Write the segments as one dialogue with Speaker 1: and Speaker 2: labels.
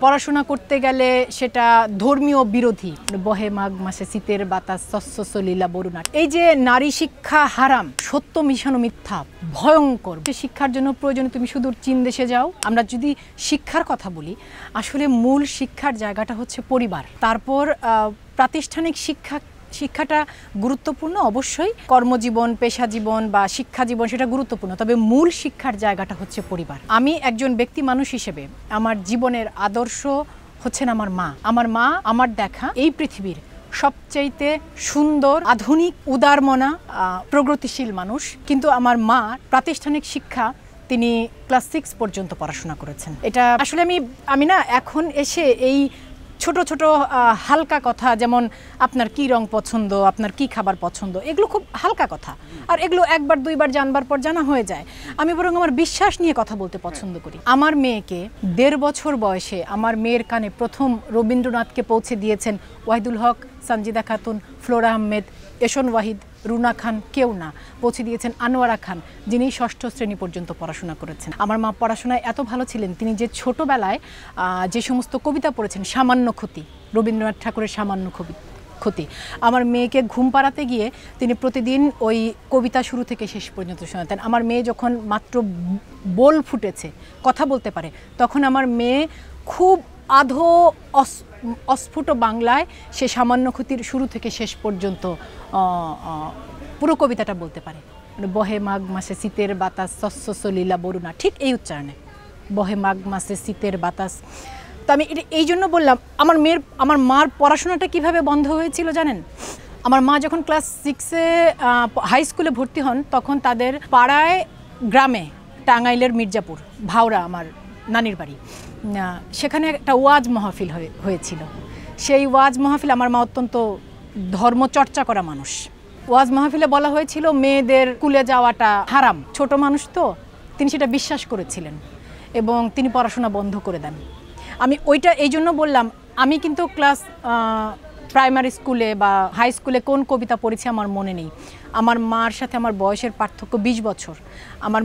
Speaker 1: পড়াশোনা করতে গেলে সেটা ধর্মীয় বিরোধী। বহে মাঘ মাসে শীতের বাতাস শস্য সলিলা বরুণা। এই যে নারী শিক্ষা হারাম, সত্য মিশানো মিথ্যা, ভয়ঙ্কর। শিক্ষার জন্য প্রয়োজন তুমি সুদূর চীন দেশে যাও। আমরা যদি শিক্ষার কথা বলি, আসলে মূল শিক্ষার জায়গাটা হচ্ছে পরিবার। তারপর প্রাতিষ্ঠানিক শিক্ষাটা গুরুত্বপূর্ণ অবশ্যই, কর্মজীবন, পেশা জীবন বা শিক্ষা জীবন সেটা গুরুত্বপূর্ণ, তবে মূল শিক্ষার জায়গাটা হচ্ছে পরিবার। আমি একজন ব্যক্তি মানুষ হিসেবে আমার জীবনের আদর্শ হচ্ছেন আমার মা। আমার মা আমার দেখা এই পৃথিবীর সবচাইতে সুন্দর, আধুনিক, উদারমনা, প্রগতিশীল মানুষ। কিন্তু আমার মা প্রাতিষ্ঠানিক শিক্ষা তিনি ক্লাস 6 পর্যন্ত পড়াশোনা করেছেন। এটা আসলে আমি না এখন এসে এই ছোট ছোট হালকা কথা, যেমন আপনার কি রং পছন্দ, আপনার কি খাবার পছন্দ, এগুলো খুব হালকা কথা, আর এগুলো একবার দুইবার জানবার পর জানা হয়ে যায়। আমি বরং আমার বিশ্বাস নিয়ে কথা বলতে পছন্দ করি। আমার মেয়েকে 1.5 বছর বয়সে আমার মেয়ের কানে প্রথম রবীন্দ্রনাথকে পৌঁছে দিয়েছেন ওয়াহিদুল হক, সানজিদা খাতুন, ফ্লোরা আহমেদ, এশন ওয়াহিদ, রুনা খান, কেউ না, পৌঁছে দিয়েছেন আনোয়ারা খান, যিনি 6ষ্ঠ শ্রেণী পর্যন্ত পড়াশোনা করেছেন। আমার মা পড়াশোনায় এত ভালো ছিলেন, তিনি যে ছোটবেলায় যে সমস্ত কবিতা পড়েছেন, সামান্য ক্ষতি, রবীন্দ্রনাথ ঠাকুরের সামান্য ক্ষতি, আমার মেয়েকে ঘুম পাড়াতে গিয়ে তিনি প্রতিদিন ওই কবিতা শুরু থেকে শেষ পর্যন্ত শোনাতেন। আমার মেয়ে যখন মাত্র বোল ফুটেছে, কথা বলতে পারে, তখন আমার মেয়ে খুব আধো অস্ফুট বাংলায় সে সামান্য ক্ষতির শুরু থেকে শেষ পর্যন্ত পুরো কবিতাটা বলতে পারে। বহে মাঘ মাসে শীতের বাতাস শস্য সলিলা বরুণা, ঠিক এই উচ্চারণে, বহে মাঘ মাসে শীতের বাতাস। তো আমি এটা এই জন্য বললাম, আমার মার পড়াশোনাটা কিভাবে বন্ধ হয়েছিল জানেন? আমার মা যখন ক্লাস 6-এ হাই স্কুলে ভর্তি হন, তখন তাদের পাড়ায় গ্রামে, টাঙ্গাইলের মির্জাপুর ভাওরা আমার নানির বাড়ি, সেখানে একটা ওয়াজ মাহফিল হয়েছিল। সেই ওয়াজ মাহফিল, আমার মা অত্যন্ত ধর্মচর্চা করা মানুষ, ওয়াজ মাহফিলে বলা হয়েছিল মেয়েদের স্কুলে যাওয়াটা হারাম। ছোট মানুষ তো, তিনি সেটা বিশ্বাস করেছিলেন এবং তিনি পড়াশোনা বন্ধ করে দেন। আমি ওইটা এই জন্য বললাম, আমি কিন্তু ক্লাস প্রাইমারি স্কুলে বা হাই স্কুলে কোন কবিতা পড়েছি আমার মনে নেই। আমার মার সাথে আমার বয়সের পার্থক্য 20 বছর। আমার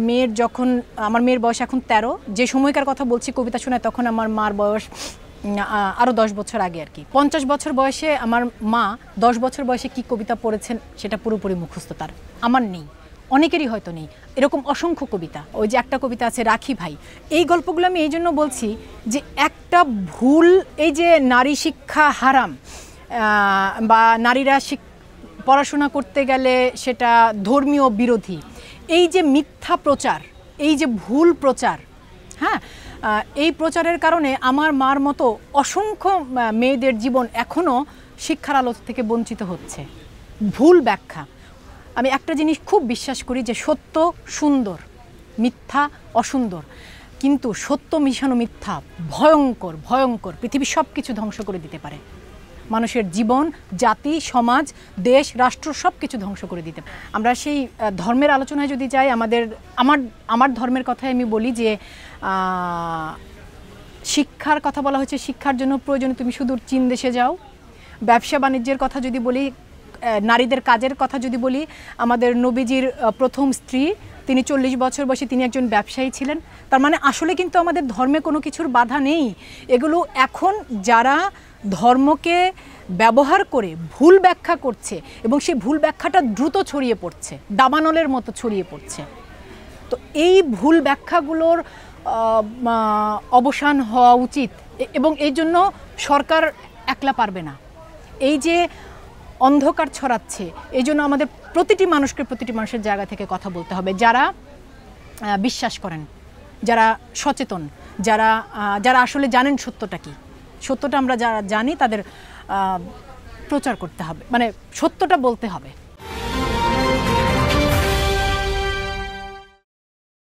Speaker 1: মেয়ের বয়স এখন 13। যে সময়কার কথা বলছি কবিতা শোনায়, তখন আমার মার বয়স আরও 10 বছর আগে আর কি। 50 বছর বয়সে আমার মা 10 বছর বয়সে কি কবিতা পড়েছেন সেটা পুরোপুরি মুখস্থ তার, আমার নেই, অনেকেরই হয়তো নেই। এরকম অসংখ্য কবিতা, ওই যে একটা কবিতা আছে রাখি ভাই। এই গল্পগুলো আমি এই জন্য বলছি যে একটা ভুল, এই যে নারী শিক্ষা হারাম বা নারীরা পড়াশোনা করতে গেলে সেটা ধর্মীয় বিরোধী, এই যে মিথ্যা প্রচার, এই যে ভুল প্রচার, হ্যাঁ, এই প্রচারের কারণে আমার মার মতো অসংখ্য মেয়েদের জীবন এখনও শিক্ষার আলো থেকে বঞ্চিত হচ্ছে। ভুল ব্যাখ্যা। আমি একটা জিনিস খুব বিশ্বাস করি যে সত্য সুন্দর, মিথ্যা অসুন্দর, কিন্তু সত্য মিশানো মিথ্যা ভয়ঙ্কর, ভয়ঙ্কর, পৃথিবীর সব কিছু ধ্বংস করে দিতে পারে। মানুষের জীবন, জাতি, সমাজ, দেশ, রাষ্ট্র সব কিছু ধ্বংস করে দিতে পারে। আমরা সেই ধর্মের আলোচনায় যদি যাই, আমার ধর্মের কথাই আমি বলি যে শিক্ষার কথা বলা হয়েছে, শিক্ষার জন্য প্রয়োজন তুমি সুদূর চীন দেশে যাও। ব্যবসা বাণিজ্যের কথা যদি বলি, নারীদের কাজের কথা যদি বলি, আমাদের নবীজির প্রথম স্ত্রী, তিনি 40 বছর বয়সে তিনি একজন ব্যবসায়ী ছিলেন। তার মানে আসলে কিন্তু আমাদের ধর্মে কোনো কিছুর বাধা নেই। এগুলো এখন যারা ধর্মকে ব্যবহার করে ভুল ব্যাখ্যা করছে এবং সেই ভুল ব্যাখ্যাটা দ্রুত ছড়িয়ে পড়ছে, দাবানলের মতো ছড়িয়ে পড়ছে। তো এই ভুল ব্যাখ্যাগুলোর অবসান হওয়া উচিত এবং এই জন্য সরকার একলা পারবে না। এই যে অন্ধকার ছড়াচ্ছে, এই জন্য আমাদের প্রতিটি মানুষের জায়গা থেকে কথা বলতে হবে। যারা বিশ্বাস করেন, যারা সচেতন, যারা আসলে জানেন সত্যটা কি, সত্যটা আমরা যারা জানি তাদের প্রচার করতে হবে, মানে সত্যটা বলতে হবে।